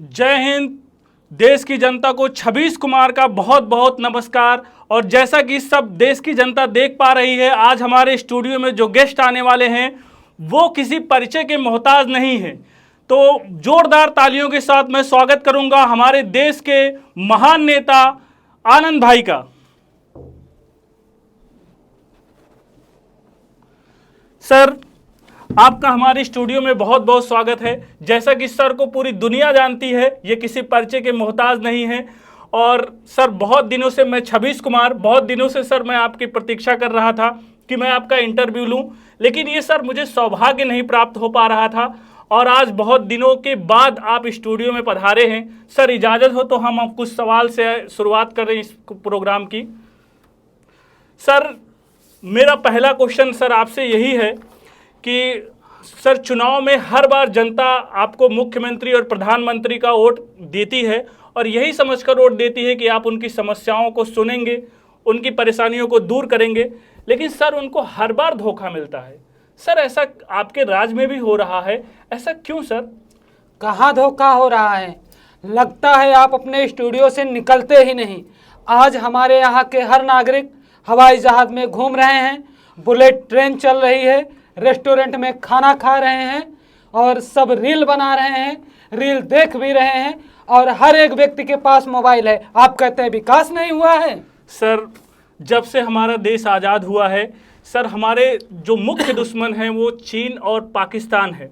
जय हिंद। देश की जनता को 26 कुमार का बहुत बहुत नमस्कार। और जैसा कि सब देश की जनता देख पा रही है, आज हमारे स्टूडियो में जो गेस्ट आने वाले हैं वो किसी परिचय के मोहताज नहीं है। तो जोरदार तालियों के साथ मैं स्वागत करूंगा हमारे देश के महान नेता आनंद भाई का। सर, आपका हमारे स्टूडियो में बहुत बहुत स्वागत है। जैसा कि सर को पूरी दुनिया जानती है, ये किसी परिचय के मोहताज नहीं है। और सर, बहुत दिनों से मैं 26 कुमार, बहुत दिनों से सर मैं आपकी प्रतीक्षा कर रहा था कि मैं आपका इंटरव्यू लूं, लेकिन ये सर मुझे सौभाग्य नहीं प्राप्त हो पा रहा था। और आज बहुत दिनों के बाद आप स्टूडियो में पधारे हैं। सर, इजाज़त हो तो हम कुछ सवाल से शुरुआत कर रहे हैं इस प्रोग्राम की। सर, मेरा पहला क्वेश्चन सर आपसे यही है कि सर, चुनाव में हर बार जनता आपको मुख्यमंत्री और प्रधानमंत्री का वोट देती है और यही समझकर वोट देती है कि आप उनकी समस्याओं को सुनेंगे, उनकी परेशानियों को दूर करेंगे। लेकिन सर, उनको हर बार धोखा मिलता है। सर, ऐसा आपके राज्य में भी हो रहा है, ऐसा क्यों सर? कहाँ धोखा हो रहा है? लगता है आप अपने स्टूडियो से निकलते ही नहीं। आज हमारे यहाँ के हर नागरिक हवाई जहाज में घूम रहे हैं, बुलेट ट्रेन चल रही है, रेस्टोरेंट में खाना खा रहे हैं और सब रील बना रहे हैं, रील देख भी रहे हैं और हर एक व्यक्ति के पास मोबाइल है। आप कहते हैं विकास नहीं हुआ है? सर, जब से हमारा देश आज़ाद हुआ है सर, हमारे जो मुख्य दुश्मन हैं वो चीन और पाकिस्तान है।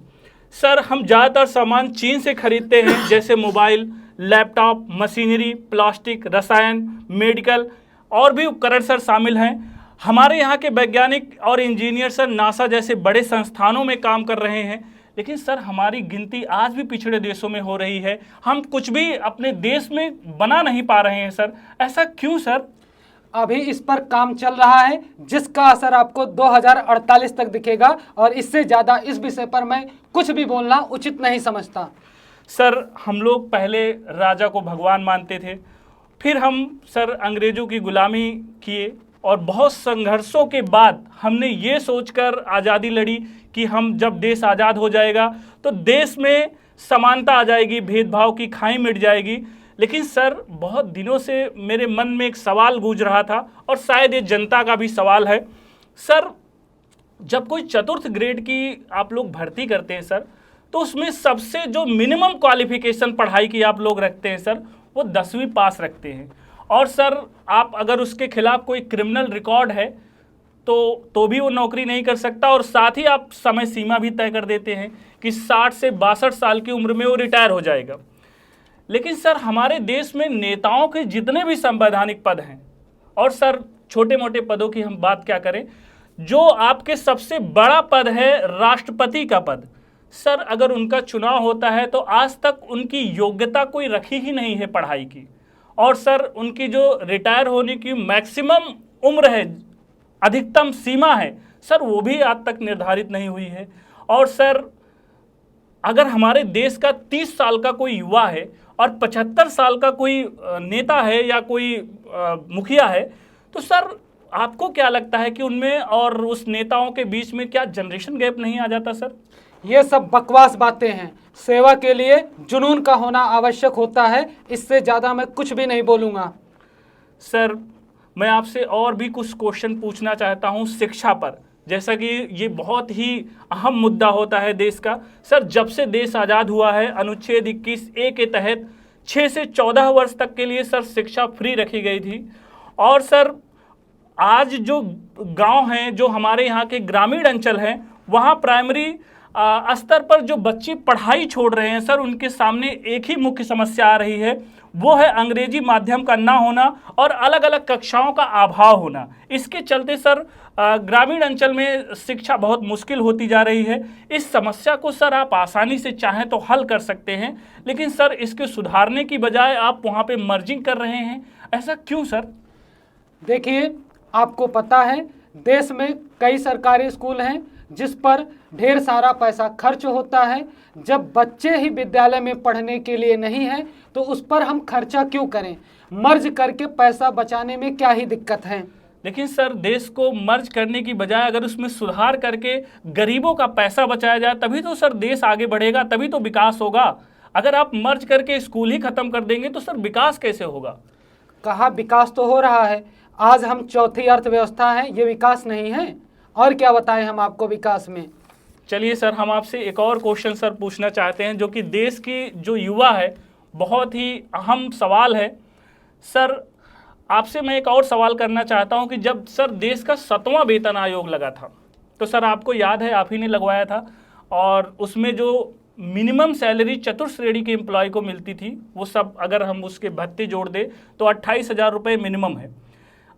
सर, हम ज़्यादातर सामान चीन से खरीदते हैं, जैसे मोबाइल, लैपटॉप, मशीनरी, प्लास्टिक, रसायन, मेडिकल और भी उपकरण सर शामिल हैं। हमारे यहाँ के वैज्ञानिक और इंजीनियर सर नासा जैसे बड़े संस्थानों में काम कर रहे हैं, लेकिन सर हमारी गिनती आज भी पिछड़े देशों में हो रही है। हम कुछ भी अपने देश में बना नहीं पा रहे हैं सर, ऐसा क्यों सर? अभी इस पर काम चल रहा है जिसका असर आपको 2048 तक दिखेगा और इससे ज़्यादा इस विषय पर मैं कुछ भी बोलना उचित नहीं समझता। सर, हम लोग पहले राजा को भगवान मानते थे, फिर हम सर अंग्रेज़ों की गुलामी किए और बहुत संघर्षों के बाद हमने ये सोचकर आज़ादी लड़ी कि हम जब देश आज़ाद हो जाएगा तो देश में समानता आ जाएगी, भेदभाव की खाई मिट जाएगी। लेकिन सर, बहुत दिनों से मेरे मन में एक सवाल गूंज रहा था और शायद ये जनता का भी सवाल है। सर, जब कोई चतुर्थ ग्रेड की आप लोग भर्ती करते हैं सर, तो उसमें सबसे जो मिनिमम क्वालिफिकेशन पढ़ाई की आप लोग रखते हैं सर, वो 10वीं पास रखते हैं। और सर, आप अगर उसके खिलाफ कोई क्रिमिनल रिकॉर्ड है तो भी वो नौकरी नहीं कर सकता। और साथ ही आप समय सीमा भी तय कर देते हैं कि 60 से 62 साल की उम्र में वो रिटायर हो जाएगा। लेकिन सर, हमारे देश में नेताओं के जितने भी संवैधानिक पद हैं, और सर छोटे मोटे पदों की हम बात क्या करें, जो आपके सबसे बड़ा पद है राष्ट्रपति का पद, सर अगर उनका चुनाव होता है तो आज तक उनकी योग्यता कोई रखी ही नहीं है पढ़ाई की। और सर, उनकी जो रिटायर होने की मैक्सिमम उम्र है, अधिकतम सीमा है सर, वो भी आज तक निर्धारित नहीं हुई है। और सर, अगर हमारे देश का 30 साल का कोई युवा है और 75 साल का कोई नेता है या कोई मुखिया है, तो सर आपको क्या लगता है कि उनमें और उस नेताओं के बीच में क्या जनरेशन गैप नहीं आ जाता सर? ये सब बकवास बातें हैं। सेवा के लिए जुनून का होना आवश्यक होता है, इससे ज़्यादा मैं कुछ भी नहीं बोलूँगा। सर, मैं आपसे और भी कुछ क्वेश्चन पूछना चाहता हूँ शिक्षा पर, जैसा कि ये बहुत ही अहम मुद्दा होता है देश का। सर, जब से देश आज़ाद हुआ है, अनुच्छेद 21A के तहत 6 से 14 वर्ष तक के लिए सर शिक्षा फ्री रखी गई थी। और सर, आज जो गांव हैं, जो हमारे यहाँ के ग्रामीण अंचल हैं, वहाँ प्राइमरी स्तर पर जो बच्चे पढ़ाई छोड़ रहे हैं सर, उनके सामने एक ही मुख्य समस्या आ रही है, वो है अंग्रेजी माध्यम का ना होना और अलग अलग कक्षाओं का अभाव होना। इसके चलते सर ग्रामीण अंचल में शिक्षा बहुत मुश्किल होती जा रही है। इस समस्या को सर आप आसानी से चाहें तो हल कर सकते हैं, लेकिन सर इसके सुधारने की बजाय आप वहाँ पे मर्जिंग कर रहे हैं, ऐसा क्यों सर? देखिए, आपको पता है देश में कई सरकारी स्कूल हैं जिस पर ढेर सारा पैसा खर्च होता है। जब बच्चे ही विद्यालय में पढ़ने के लिए नहीं हैं तो उस पर हम खर्चा क्यों करें? मर्ज करके पैसा बचाने में क्या ही दिक्कत है? लेकिन सर, देश को मर्ज करने की बजाय अगर उसमें सुधार करके गरीबों का पैसा बचाया जाए, तभी तो सर देश आगे बढ़ेगा, तभी तो विकास होगा। अगर आप मर्ज करके स्कूल ही खत्म कर देंगे तो सर विकास कैसे होगा? कहा विकास तो हो रहा है, आज हम चौथी अर्थव्यवस्था हैं, ये विकास नहीं है? और क्या बताएं हम आपको विकास में। चलिए सर, हम आपसे एक और क्वेश्चन सर पूछना चाहते हैं, जो कि देश की जो युवा है, बहुत ही अहम सवाल है सर। आपसे मैं एक और सवाल करना चाहता हूं कि जब सर देश का 7वां वेतन आयोग लगा था, तो सर आपको याद है आप ही ने लगवाया था, और उसमें जो मिनिमम सैलरी चतुर्श्रेणी के एम्प्लॉय को मिलती थी, वो सब अगर हम उसके भत्ते जोड़ दें तो 28,000 रुपये मिनिमम है।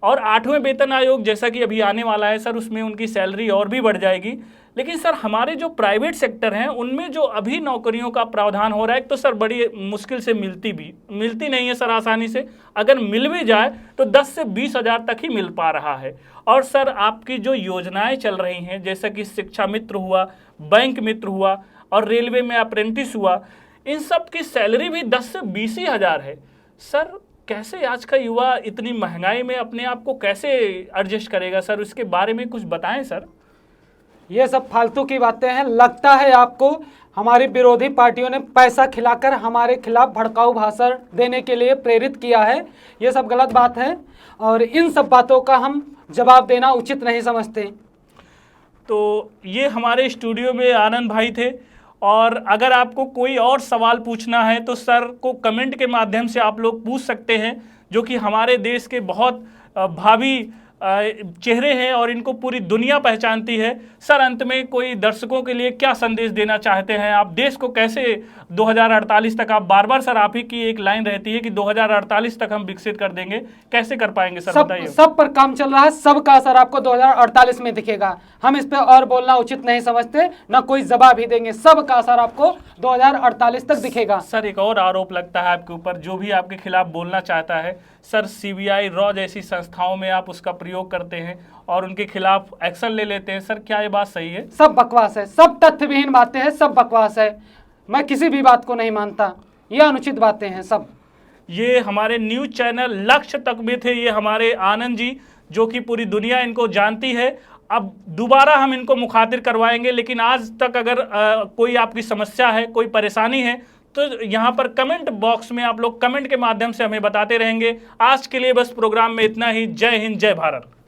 और 8वें वेतन आयोग जैसा कि अभी आने वाला है सर, उसमें उनकी सैलरी और भी बढ़ जाएगी। लेकिन सर हमारे जो प्राइवेट सेक्टर हैं उनमें जो अभी नौकरियों का प्रावधान हो रहा है, तो सर बड़ी मुश्किल से मिलती नहीं है सर आसानी से। अगर मिल भी जाए तो 10 से 20,000 तक ही मिल पा रहा है। और सर आपकी जो योजनाएं चल रही हैं, जैसा कि शिक्षा मित्र हुआ, बैंक मित्र हुआ और रेलवे में अप्रेंटिस हुआ, इन सब की सैलरी भी 10 से 20 ही हज़ार है। सर कैसे आज का युवा इतनी महंगाई में अपने आप को कैसे एडजस्ट करेगा सर? उसके बारे में कुछ बताएं सर। ये सब फालतू की बातें हैं। लगता है आपको हमारी विरोधी पार्टियों ने पैसा खिलाकर हमारे खिलाफ भड़काऊ भाषण देने के लिए प्रेरित किया है। ये सब गलत बात है और इन सब बातों का हम जवाब देना उचित नहीं समझते। तो ये हमारे स्टूडियो में आनंद भाई थे, और अगर आपको कोई और सवाल पूछना है तो सर को कमेंट के माध्यम से आप लोग पूछ सकते हैं, जो कि हमारे देश के बहुत भावी चेहरे हैं और इनको पूरी दुनिया पहचानती है। सर अंत में कोई दर्शकों के लिए क्या संदेश देना चाहते हैं आप? देश को कैसे 2048 तक, आप बार बार सर आप ही की एक लाइन रहती है कि 2048 तक हम विकसित कर देंगे, कैसे कर पाएंगे सर? बताइए। सब पर काम चल रहा है, सबका असर आपको 2048 में दिखेगा। हम इस पे और बोलना उचित नहीं समझते, ना कोई जवाब ही देंगे। सबका असर आपको 2048 तक दिखेगा। सर एक और आरोप लगता है आपके ऊपर, जो भी आपके खिलाफ बोलना चाहता है सर, सीबीआई, रॉ जैसी संस्थाओं में आप उसका प्रयोग करते हैं और उनके खिलाफ एक्शन ले लेते हैं। सर क्या ये बात सही है? सब बकवास है, सब तथ्यविहीन बातें हैं, सब बकवास है। मैं किसी भी बात को नहीं मानता, ये अनुचित बातें हैं सब। ये हमारे न्यूज चैनल लक्ष्य तक में थे, ये हमारे आनंद जी, जो कि पूरी दुनिया इनको जानती है। अब दोबारा हम इनको मुखातिब करवाएंगे, लेकिन आज तक अगर कोई आपकी समस्या है, कोई परेशानी है, तो यहाँ पर कमेंट बॉक्स में आप लोग कमेंट के माध्यम से हमें बताते रहेंगे। आज के लिए बस प्रोग्राम में इतना ही। जय हिंद, जय भारत।